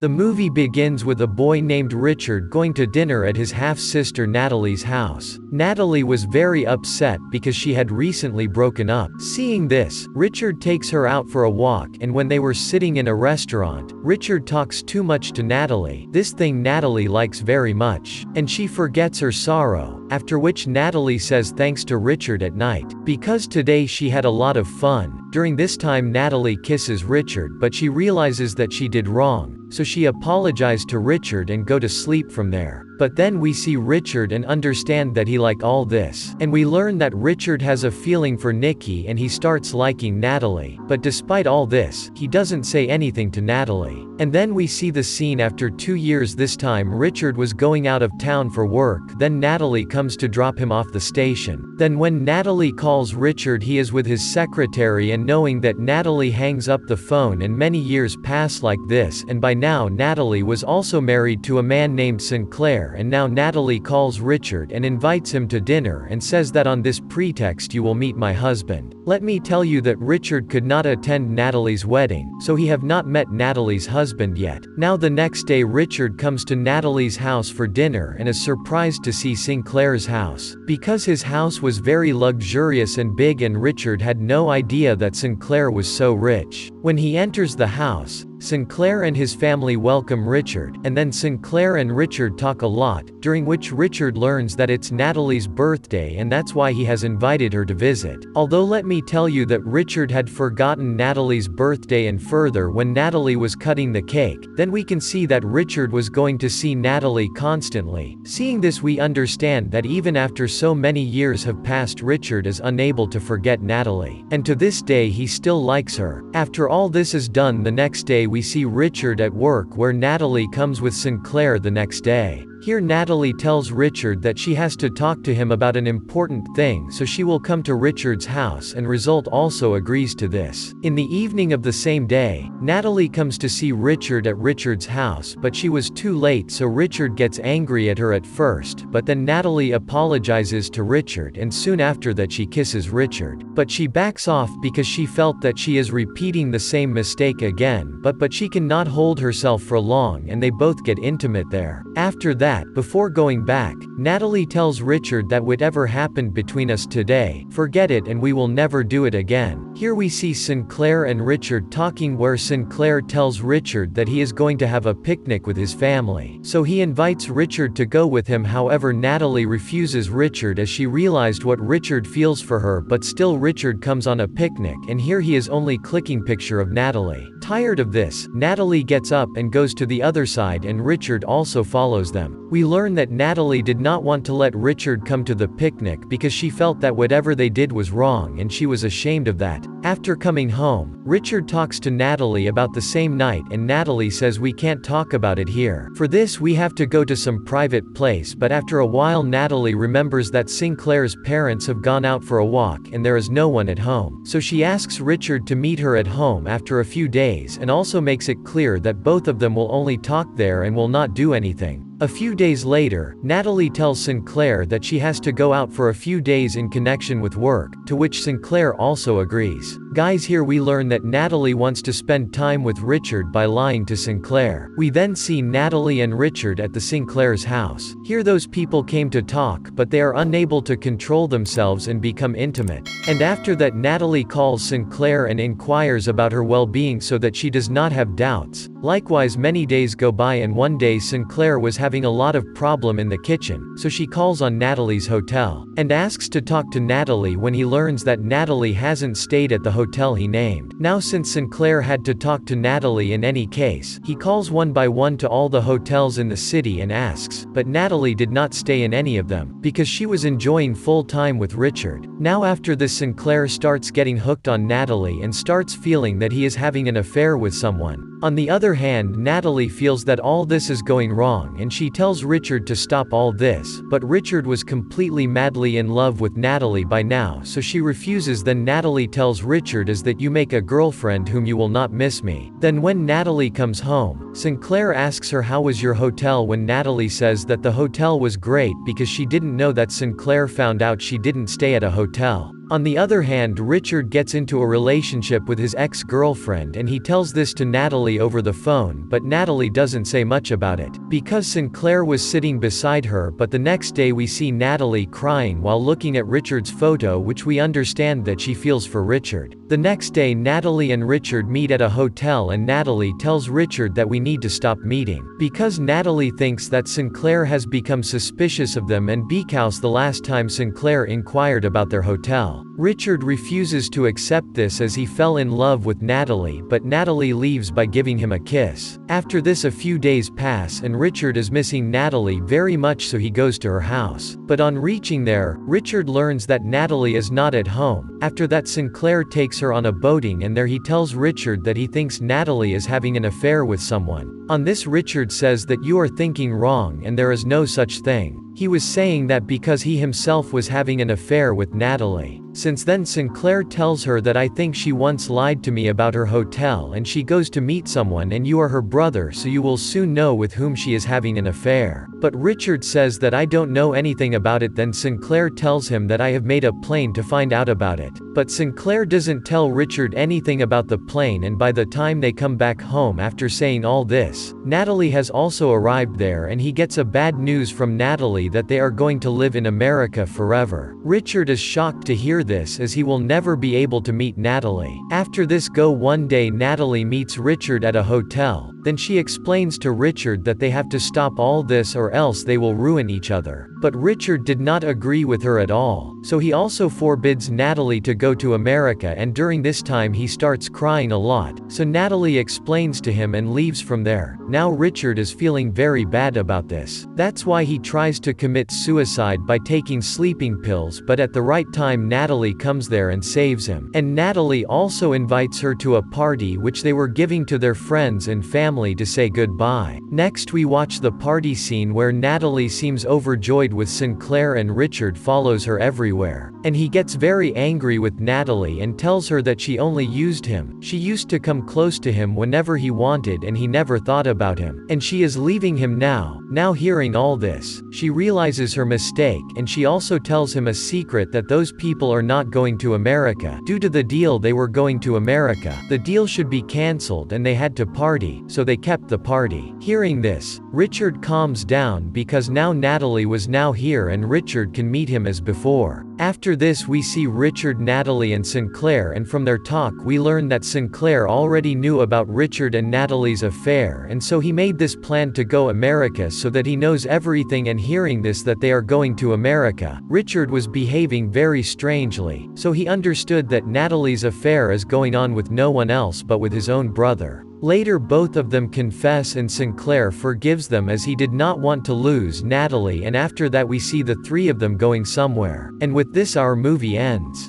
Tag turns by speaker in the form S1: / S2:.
S1: The movie begins with a boy named Richard going to dinner at his half-sister Natalie's house. Natalie was very upset because she had recently broken up. Seeing this, Richard takes her out for a walk, and when they were sitting in a restaurant, Richard talks too much to Natalie. This thing Natalie likes very much, and she forgets her sorrow, after which Natalie says thanks to Richard at night, because today she had a lot of fun. During this time Natalie kisses Richard, but she realizes that she did wrong, so she apologized to Richard and go to sleep from there. But then we see Richard and understand that he like all this. And we learn that Richard has a feeling for Nikki and he starts liking Natalie. But despite all this, he doesn't say anything to Natalie. And then we see the scene after 2 years. This time Richard was going out of town for work, then Natalie comes to drop him off the station. Then when Natalie calls Richard, he is with his secretary, and knowing that Natalie hangs up the phone, and many years pass like this, and by now Natalie was also married to a man named Sinclair, and now Natalie calls Richard and invites him to dinner and says that on this pretext you will meet my husband. Let me tell you that Richard could not attend Natalie's wedding, so he have not met Natalie's husband yet. Now the next day Richard comes to Natalie's house for dinner and is surprised to see Sinclair's house, because his house was very luxurious and big, and Richard had no idea that Sinclair was so rich. When he enters the house, Sinclair and his family welcome Richard, and then Sinclair and Richard talk a lot, during which Richard learns that it's Natalie's birthday and that's why he has invited her to visit. Although let me tell you that Richard had forgotten Natalie's birthday, and further when Natalie was cutting the cake, then we can see that Richard was going to see Natalie constantly. Seeing this, we understand that even after so many years have passed, Richard is unable to forget Natalie, and to this day he still likes her. After all this is done, the next day we see Richard at work, where Natalie comes with Sinclair the next day. Here Natalie tells Richard that she has to talk to him about an important thing, so she will come to Richard's house, and Result also agrees to this. In the evening of the same day, Natalie comes to see Richard at Richard's house, but she was too late, so Richard gets angry at her at first, but then Natalie apologizes to Richard, and soon after that she kisses Richard. But she backs off because she felt that she is repeating the same mistake again, but she cannot hold herself for long, and they both get intimate there. After that, before going back, Natalie tells Richard that whatever happened between us today, forget it and we will never do it again. Here we see Sinclair and Richard talking, where Sinclair tells Richard that he is going to have a picnic with his family, so he invites Richard to go with him. However, Natalie refuses Richard as she realized what Richard feels for her, but still Richard comes on a picnic, and here he is only clicking picture of Natalie. Tired of this, Natalie gets up and goes to the other side, and Richard also follows them. We learn that Natalie did not want to let Richard come to the picnic because she felt that whatever they did was wrong and she was ashamed of that. After coming home, Richard talks to Natalie about the same night, and Natalie says we can't talk about it here. For this we have to go to some private place, but after a while Natalie remembers that Sinclair's parents have gone out for a walk and there is no one at home. So she asks Richard to meet her at home after a few days, and also makes it clear that both of them will only talk there and will not do anything. A few days later, Natalie tells Sinclair that she has to go out for a few days in connection with work, to which Sinclair also agrees. Guys, here we learn that Natalie wants to spend time with Richard by lying to Sinclair. We then see Natalie and Richard at the Sinclair's house. Here those people came to talk, but they are unable to control themselves and become intimate. And after that Natalie calls Sinclair and inquires about her well-being so that she does not have doubts. Likewise, many days go by, and one day Sinclair was having a lot of problem in the kitchen, so she calls on Natalie's hotel, and asks to talk to Natalie when he learns that Natalie hasn't stayed at the hotel he named. Now since Sinclair had to talk to Natalie in any case, he calls one by one to all the hotels in the city and asks, but Natalie did not stay in any of them, because she was enjoying full time with Richard. Now after this Sinclair starts getting hooked on Natalie and starts feeling that he is having an affair with someone. On the other hand, Natalie feels that all this is going wrong, and she tells Richard to stop all this, but Richard was completely madly in love with Natalie by now, so she refuses. Then Natalie tells Richard is that you make a girlfriend whom you will not miss me. Then when Natalie comes home, Sinclair asks her how was your hotel, when Natalie says that the hotel was great because she didn't know that Sinclair found out she didn't stay at a hotel. On the other hand, Richard gets into a relationship with his ex-girlfriend and he tells this to Natalie over the phone, but Natalie doesn't say much about it, because Sinclair was sitting beside her. But the next day we see Natalie crying while looking at Richard's photo, which we understand that she feels for Richard. The next day Natalie and Richard meet at a hotel and Natalie tells Richard that we need to stop meeting, because Natalie thinks that Sinclair has become suspicious of them and because the last time Sinclair inquired about their hotel, Richard refuses to accept this as he fell in love with Natalie, but Natalie leaves by giving him a kiss. After this a few days pass and Richard is missing Natalie very much, so he goes to her house. But on reaching there, Richard learns that Natalie is not at home. After that Sinclair takes her on a boating and there he tells Richard that he thinks Natalie is having an affair with someone. On this Richard says that you are thinking wrong and there is no such thing. He was saying that because he himself was having an affair with Natalie. Since then Sinclair tells her that I think she once lied to me about her hotel and she goes to meet someone and you are her brother, so you will soon know with whom she is having an affair. But Richard says that I don't know anything about it. Then Sinclair tells him that I have made a plane to find out about it. But Sinclair doesn't tell Richard anything about the plane, and by the time they come back home after saying all this, Natalie has also arrived there and he gets a bad news from Natalie that they are going to live in America forever. Richard is shocked to hear this as he will never be able to meet Natalie. After this one day Natalie meets Richard at a hotel, then she explains to Richard that they have to stop all this or else they will ruin each other. But Richard did not agree with her at all, so he also forbids Natalie to go to America, and during this time he starts crying a lot, so Natalie explains to him and leaves from there. Now Richard is feeling very bad about this. That's why he tries to commit suicide by taking sleeping pills, but at the right time Natalie comes there and saves him. And Natalie also invites her to a party which they were giving to their friends and family to say goodbye. Next we watch the party scene where Natalie seems overjoyed with Sinclair and Richard follows her everywhere. And he gets very angry with Natalie and tells her that she only used him. She used to come close to him whenever he wanted and he never thought about him. And she is leaving him now. Now hearing all this, she realizes her mistake and she also tells him a secret that those people are not going to America. Due to the deal they were going to America, the deal should be cancelled and they had to party, so they kept the party. Hearing this, Richard calms down because now Natalie was now here and Richard can meet him as before. After this we see Richard, Natalie and Sinclair, and from their talk we learn that Sinclair already knew about Richard and Natalie's affair, and so he made this plan to go America so that he knows everything. And hearing this that they are going to America, Richard was behaving very strangely, so he understood that Natalie's affair is going on with no one else but with his own brother. Later both of them confess and Sinclair forgives them as he did not want to lose Natalie, and after that we see the three of them going somewhere. And with this our movie ends.